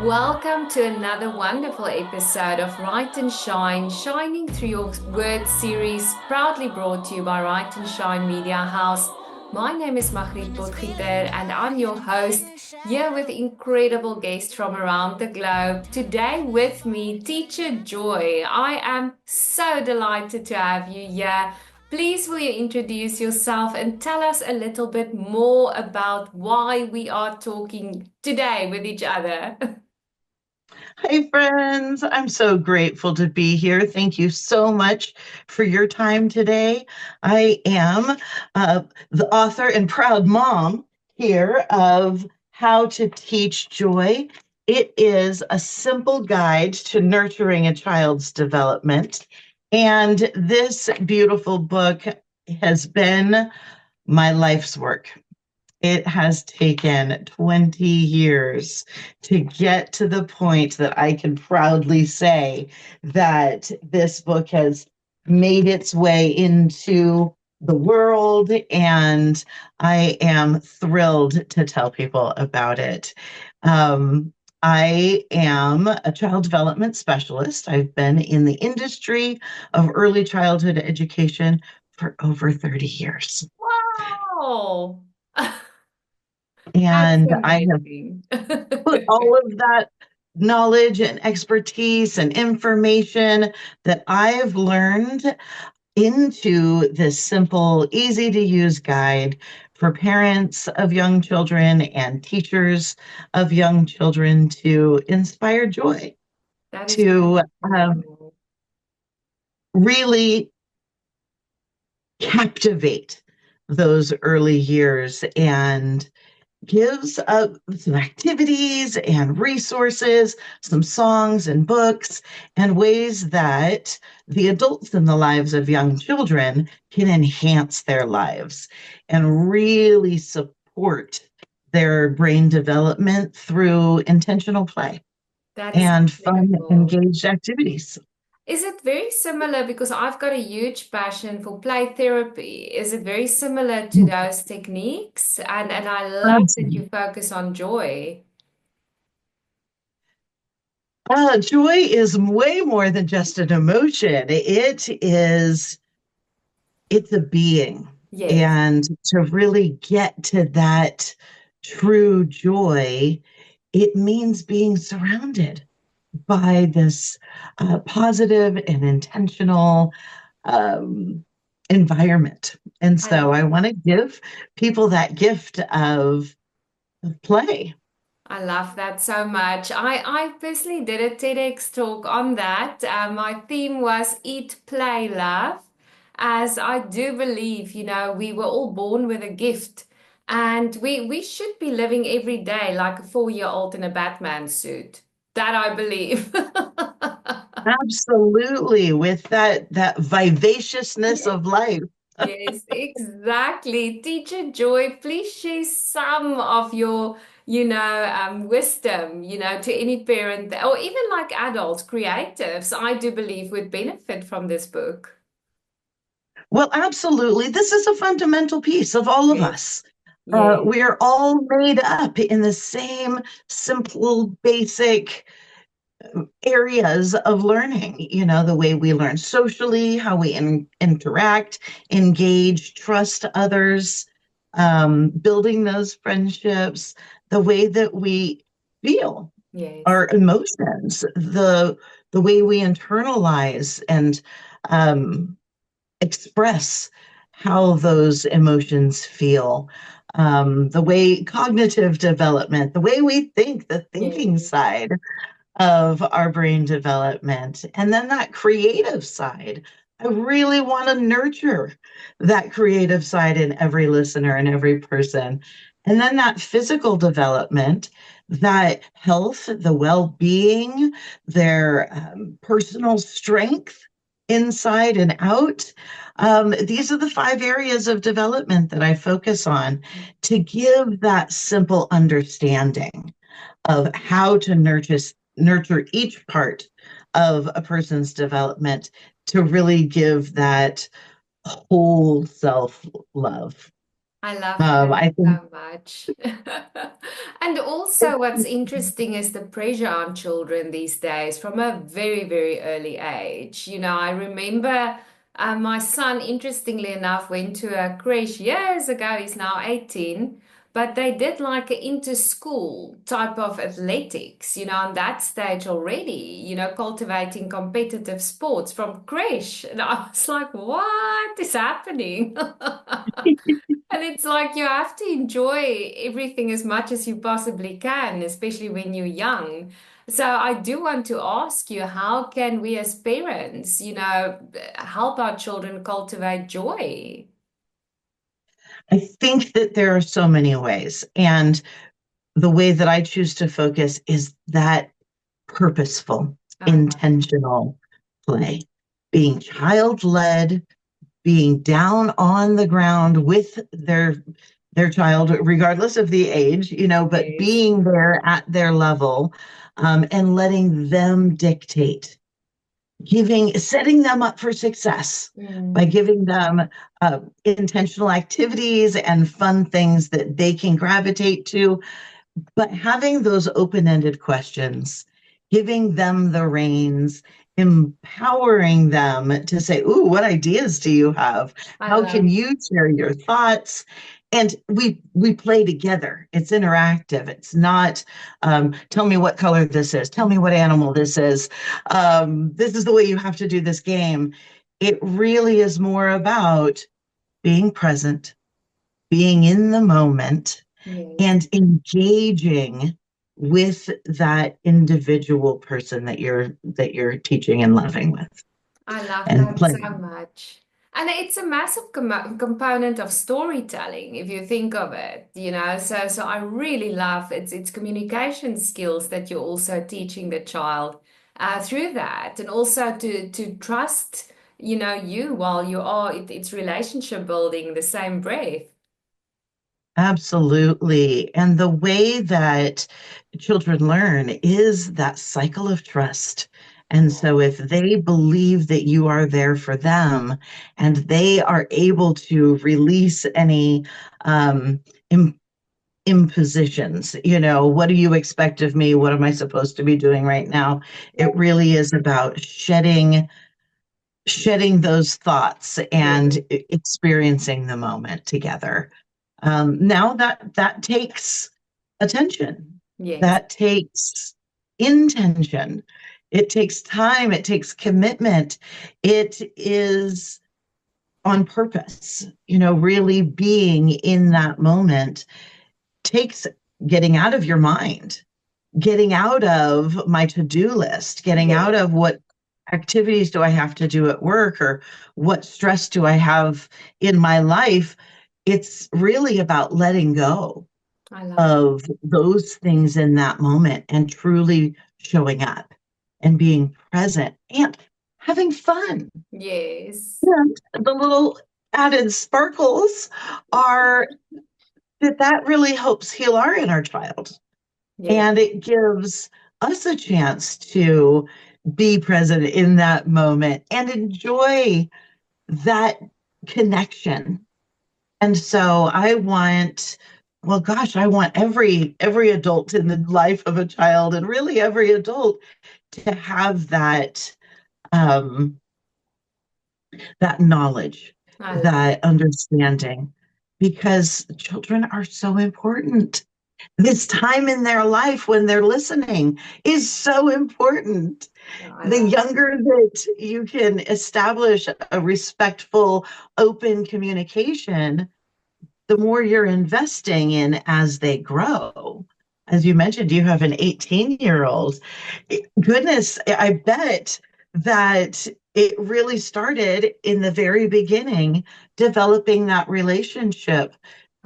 Welcome to another wonderful episode of Write and Shine, Shining Through Your Words series, proudly brought to you by Write and Shine Media House. My name is Magriet Potgieter, and I'm your host, here with incredible guests from around the globe. Today with me, Teacher Joy. I am so delighted to have you here. Please, will you introduce yourself and tell us a little bit more about why we are talking today with each other? Hi, friends. I'm so grateful to be here. Thank you so much for your time today. I am the author and proud mom here of How to Teach Joy. It is a simple guide to nurturing a child's development. And this beautiful book has been my life's work. It has taken 20 years to get to the point that I can proudly say that this book has made its way into the world, and I am thrilled to tell people about it. I am a child development specialist. I've been in the industry of early childhood education for over 30 years. Wow, that's And I have amazing. put all of that knowledge and expertise and information that I've learned into this simple, easy to use guide for parents of young children and teachers of young children to inspire joy, That is to wonderful. really captivate those early years and gives some activities and resources, some songs and books, and ways that the adults in the lives of young children can enhance their lives and really support their brain development through intentional play That is and fun, incredible. engaged activities. Is it very similar? Because I've got a huge passion for play therapy. Is it very similar to those techniques? And I love that Absolutely. you focus on joy. Joy is way more than just an emotion. It's a being. Yes, And to really get to that true joy, it means being surrounded by this positive and intentional um, environment. And I so I want to give people that gift of play. I love that so much. I personally did a TEDx talk on that. My theme was Eat, Play, Love, as I do believe, we were all born with a gift, and we should be living every day like a 4-year-old in a Batman suit. That I believe. Absolutely, with that vivaciousness of life. Yes, exactly. Teacher Joy, please share some of your, wisdom, to any parent or even like adults, creatives, I do believe would benefit from this book. Well, absolutely. This is a fundamental piece of all of Yes, us. yes, We are all made up in the same simple, basic areas of learning. The way we learn socially, how we interact, engage, trust others, building those friendships, the way that we feel yes. our emotions, the way we internalize and um, express how those emotions feel, the way cognitive development, the way we think, the thinking Yes. side of our brain development, and then that creative side. I really want to nurture that creative side in every listener and every person. And then that physical development, that health, the well being, their personal strength inside and out. These are the 5 areas of development that I focus on to give that simple understanding of how to nurture each part of a person's development to really give that whole self love. I love that I think so much. And also, what's interesting is the pressure on children these days from a very, very early age. I remember my son, interestingly enough, went to a creche years ago. He's now 18, but they did like an inter-school type of athletics, on that stage already, cultivating competitive sports from creche. And I was like, what is happening? And it's like you have to enjoy everything as much as you possibly can, especially when you're young. So I do want to ask you, how can we as parents, help our children cultivate joy? I think that there are so many ways. And the way that I choose to focus is that purposeful, I love intentional play, being child led, being down on the ground with their child, regardless of the age, but yes. being there at their level, and letting them dictate, setting them up for success by Mm, giving them intentional activities and fun things that they can gravitate to, but having those open-ended questions, giving them the reins, empowering them to say, "Ooh, what ideas do you have? I How can love, you share your thoughts?" And we play together. It's interactive. It's not, tell me what color this is. Tell me what animal this is. This is the way you have to do this game. It really is more about being present, being in the moment, yes. and engaging with that individual person that you're teaching and loving with I love and that so playing. much. And it's a massive component of storytelling if you think of it, So I really love it's communication skills that you're also teaching the child through that, and also to trust, you while you are it's relationship building the same breath. Absolutely. And the way that children learn is that cycle of trust. And so if they believe that you are there for them and they are able to release any um, im- impositions, what do you expect of me? What am I supposed to be doing right now? It really is about shedding those thoughts and Yes, experiencing the moment together. Now that takes attention, yes, that takes intention, it takes time, it takes commitment, it is on purpose. Really being in that moment takes getting out of your mind, getting out of my to-do list, getting out yes. of what activities do I have to do at work or what stress do I have in my life. It's really about letting go I love that. of those things in that moment and truly showing up and being present and having fun. Yes. And the little added sparkles are that really helps heal our inner child. Yes. And it gives us a chance to be present in that moment and enjoy that connection. And so well, gosh, I want every adult in the life of a child and really every adult to have um, that knowledge, I love. that understanding, because children are so important. This time in their life when they're listening is so important. I The love. younger that you can establish a respectful, open communication, the more you're investing in as they grow. As you mentioned, you have an 18-year-old. Goodness, I bet that it really started in the very beginning, developing that relationship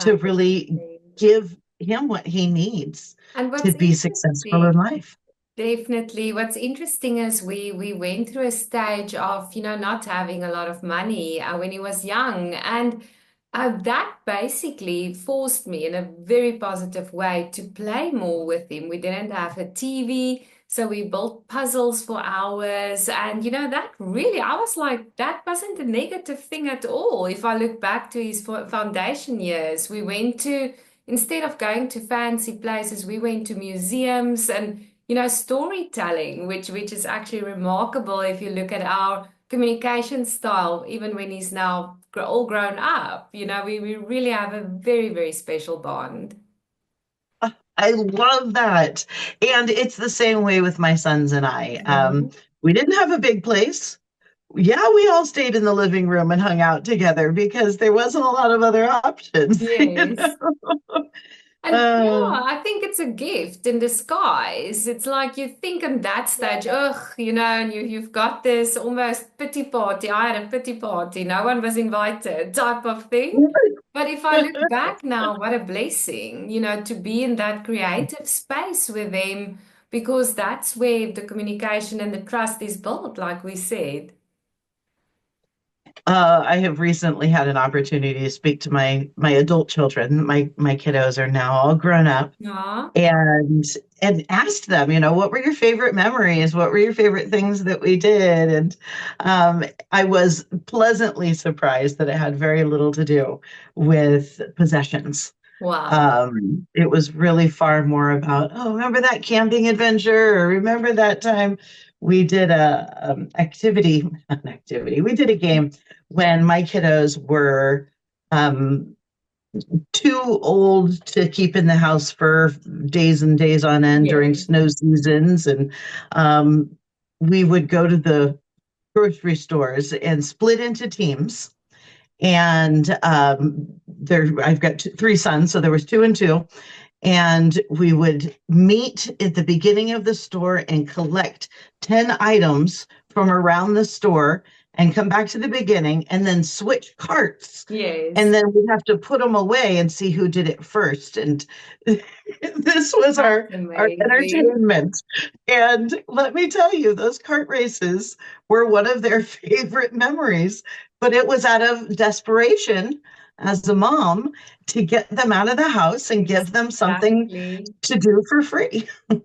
to really 100%. give him what he needs And to what's be successful in interesting, life. definitely, what's interesting is we went through a stage of, not having a lot of money when he was young. And that basically forced me in a very positive way to play more with him. We didn't have a TV. So we built puzzles for hours. And, that really, I was like, that wasn't a negative thing at all. If I look back to his foundation years, instead of going to fancy places, we went to museums and, storytelling, which is actually remarkable if you look at our communication style, even when he's now all grown up. We really have a very, very special bond. I love that. And it's the same way with my sons and I. Mhm. We didn't have a big place. Yeah, we all stayed in the living room and hung out together because there wasn't a lot of other options. Yes. And yeah, Uh, I think it's a gift in disguise. It's like you think in that stage, ugh, and you've got this almost pity party. I had a pity party, no one was invited, type of thing. But if I look back now, what a blessing, to be in that creative space with them, because that's where the communication and the trust is built, like we said. I have recently had an opportunity to speak to my adult children. My kiddos are now all grown up, Yeah. and asked them, what were your favorite memories? What were your favorite things that we did? And I was pleasantly surprised that it had very little to do with possessions. Wow. It was really far more about, oh, remember that camping adventure, or remember that time we did a an activity. We did a game when my kiddos were um, too old to keep in the house for days and days on end during Yeah. snow seasons, and um, we would go to the grocery stores and split into teams. And I've got three sons, so there was two and two, and we would meet at the beginning of the store and collect 10 items from around the store and come back to the beginning and then switch carts. And Yes. then we'd have to put them away and see who did it first. And this was That's our amazing. entertainment. And let me tell you, those cart races were one of their favorite memories, but it was out of desperation as a mom to get them out of the house and give them something Exactly. to do for free. No,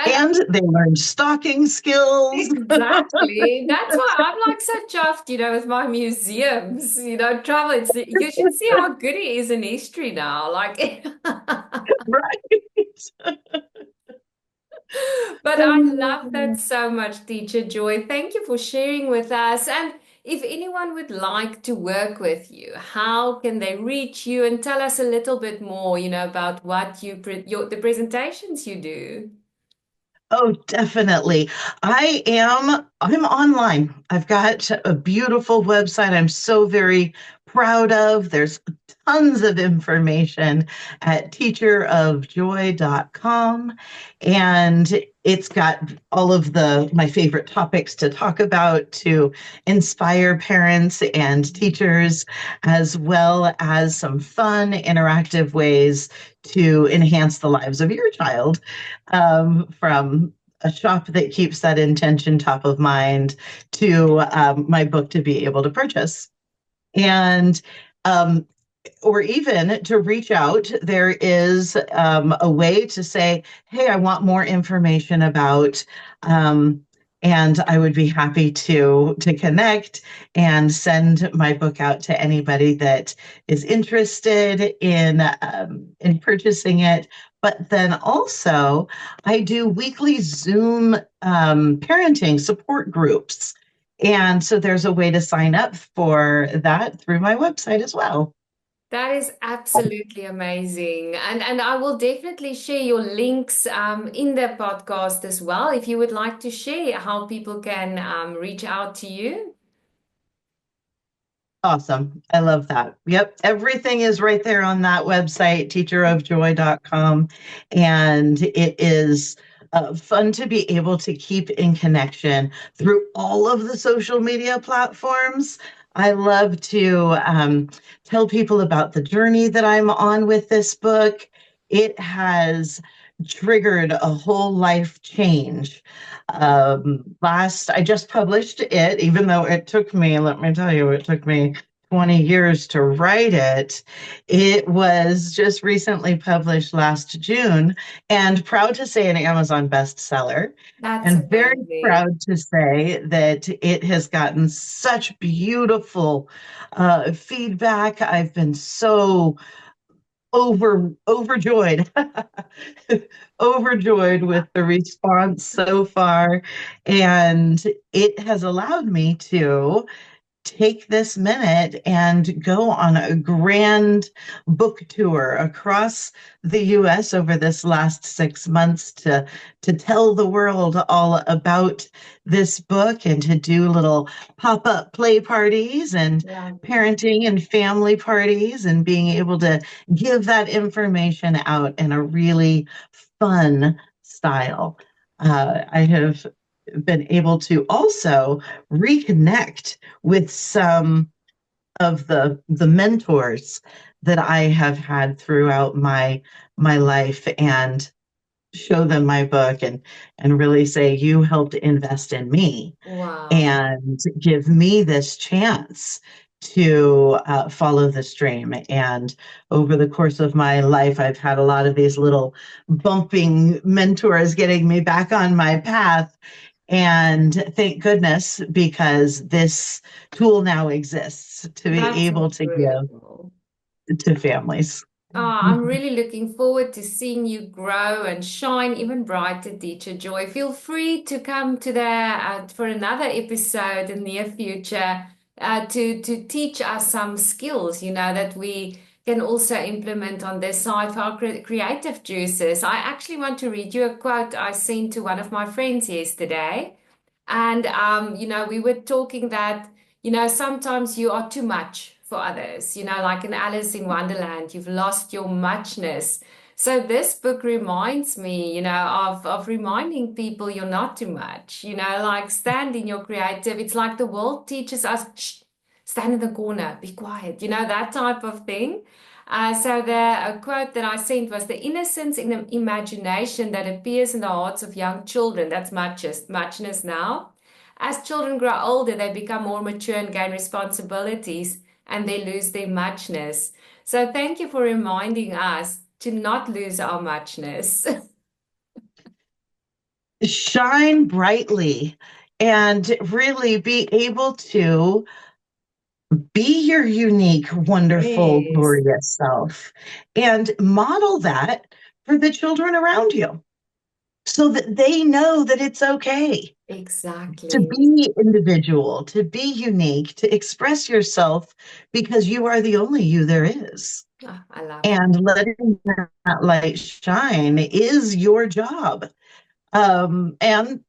and And they learned stocking skills. exactly. That's why I'm like so chuffed, with my museums, travel. You should see how good he is in history now. Like, Right. but I love that so much, Teacher Joy. Thank you for sharing with us. And if anyone would like to work with you, how can they reach you and tell us a little bit more, about what the presentations you do? Oh, definitely. I'm online. I've got a beautiful website I'm so very proud of. There's tons of information at teacherofjoy.com, and it's got all of my favorite topics to talk about to inspire parents and teachers, as well as some fun interactive ways to enhance the lives of your child, from a shop that keeps that intention top of mind to my book to be able to purchase. And um, or even to reach out, there is a way to say, hey, I want more information about, and I would be happy to connect and send my book out to anybody that is interested in purchasing it. But then also, I do weekly Zoom parenting support groups. And so there's a way to sign up for that through my website as well. That is absolutely amazing. And I will definitely share your links in the podcast as well if you would like to share how people can reach out to you. Awesome. I love that. Yep. Everything is right there on that website, teacherofjoy.com. And it is fun to be able to keep in connection through all of the social media platforms. I love to tell people about the journey that I'm on with this book. It has triggered a whole life change. I just published it, even though it took me, let me tell you, it took me 20 years to write it. It was just recently published last June, and proud to say an Amazon bestseller, That's and very amazing. proud to say that it has gotten such beautiful feedback. I've been so overjoyed overjoyed with the response so far, and it has allowed me to take this minute and go on a grand book tour across the US over this last 6 months to tell the world all about this book and to do little pop-up play parties and Lovely. parenting and family parties and being able to give that information out in a really fun style. I have been able to also reconnect with some of the mentors that I have had throughout my life and show them my book and really say, you helped invest in me Wow. and give me this chance to follow this dream. And over the course of my life, I've had a lot of these little bumping mentors getting me back on my path. And thank goodness, because this tool now exists to be That's able to incredible. give to families. I'm really looking forward to seeing you grow and shine even brighter, Teacher Joy. Feel free to come to there for another episode in the near future to teach us some skills, that we can also implement on this side for our creative juices. I actually want to read you a quote I sent to one of my friends yesterday. And, we were talking that, sometimes you are too much for others, like in Alice in Wonderland, you've lost your muchness. So this book reminds me, of reminding people you're not too much, like stand in your creative. It's like the world teaches us, shh, stand in the corner, be quiet, that type of thing. So the quote that I sent was the innocence in the imagination that appears in the hearts of young children. That's muchness now. As children grow older, they become more mature and gain responsibilities, and they lose their muchness. So thank you for reminding us to not lose our muchness. Shine brightly and really be able to be your unique, wonderful, Yes, glorious self and model that for the children around you so that they know that it's okay to exactly. be individual, to be unique, to express yourself because you are the only you there is. Ah, I love that. And letting that light shine is your job. And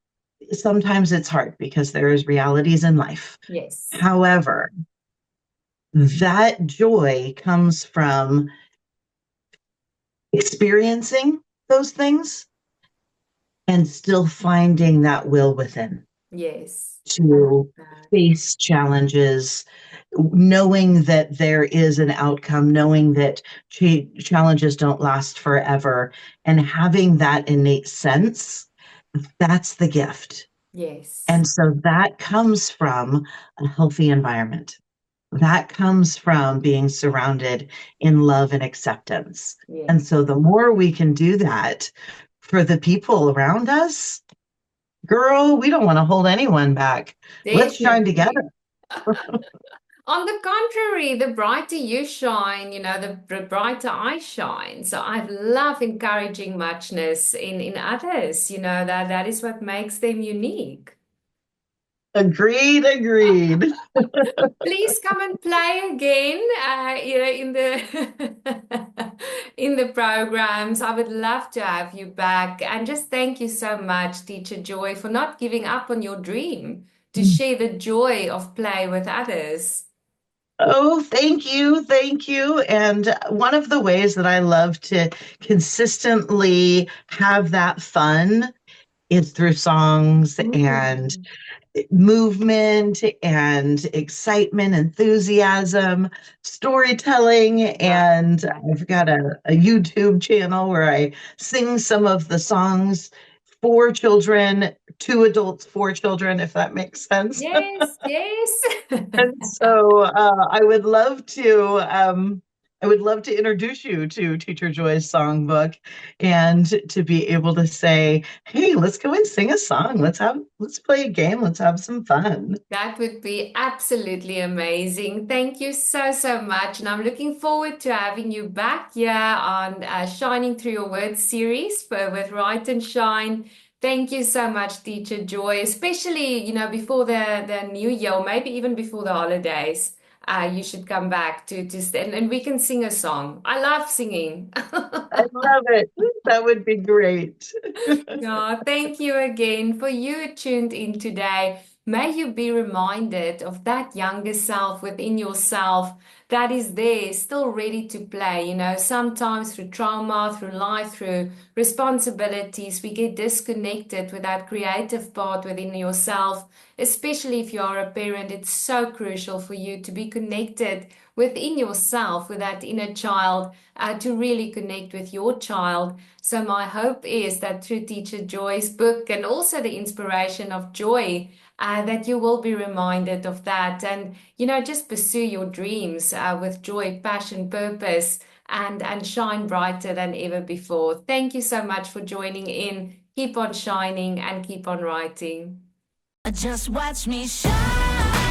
sometimes it's hard because there is realities in life. Yes, However, that joy comes from experiencing those things and still finding that will within yes. I love to that. face challenges, knowing that there is an outcome, knowing that challenges don't last forever, and having that innate sense, that's the gift. Yes, And so that comes from a healthy environment. That comes from being surrounded in love and acceptance. And yes, so the more we can do that for the people around us, girl, we don't want to hold anyone back. Let's shine together. definitely. On the contrary, the brighter you shine, the brighter I shine. So I love encouraging muchness in others, that is what makes them unique. Agreed, agreed. Please come and play again, in the in the programs. I would love to have you back. And just thank you so much, Teacher Joy, for not giving up on your dream to share the joy of play with others. Oh, thank you. Thank you. And one of the ways that I love to consistently have that fun is through songs and Mm. movement and excitement, enthusiasm, storytelling. And Lovely. I've got a YouTube channel where I sing some of the songs 4 children, 2 adults, 4 children, if that makes sense. Yes, yes. And so I would love to introduce you to Teacher Joy's songbook and to be able to say, hey, let's go and sing a song. Let's play a game. Let's have some fun. That would be absolutely amazing. Thank you so, so much. And I'm looking forward to having you back here on Shining Through Your Words series with Write and Shine. Thank you so much, Teacher Joy, especially, before the new year, or maybe even before the holidays. You should come back and we can sing a song. I love singing. I love it. That would be great. Yeah, thank you again for you tuned in today. May you be reminded of that younger self within yourself that is there, still ready to play. Sometimes through trauma, through life, through responsibilities, we get disconnected with that creative part within yourself. Especially if you are a parent, it's so crucial for you to be connected within yourself, with that inner child, to really connect with your child. So my hope is that through Teacher Joy's book and also the inspiration of Joy, that you will be reminded of that and, just pursue your dreams with joy, passion, purpose, and shine brighter than ever before. Thank you so much for joining in. Keep on shining and keep on writing. Just watch me shine.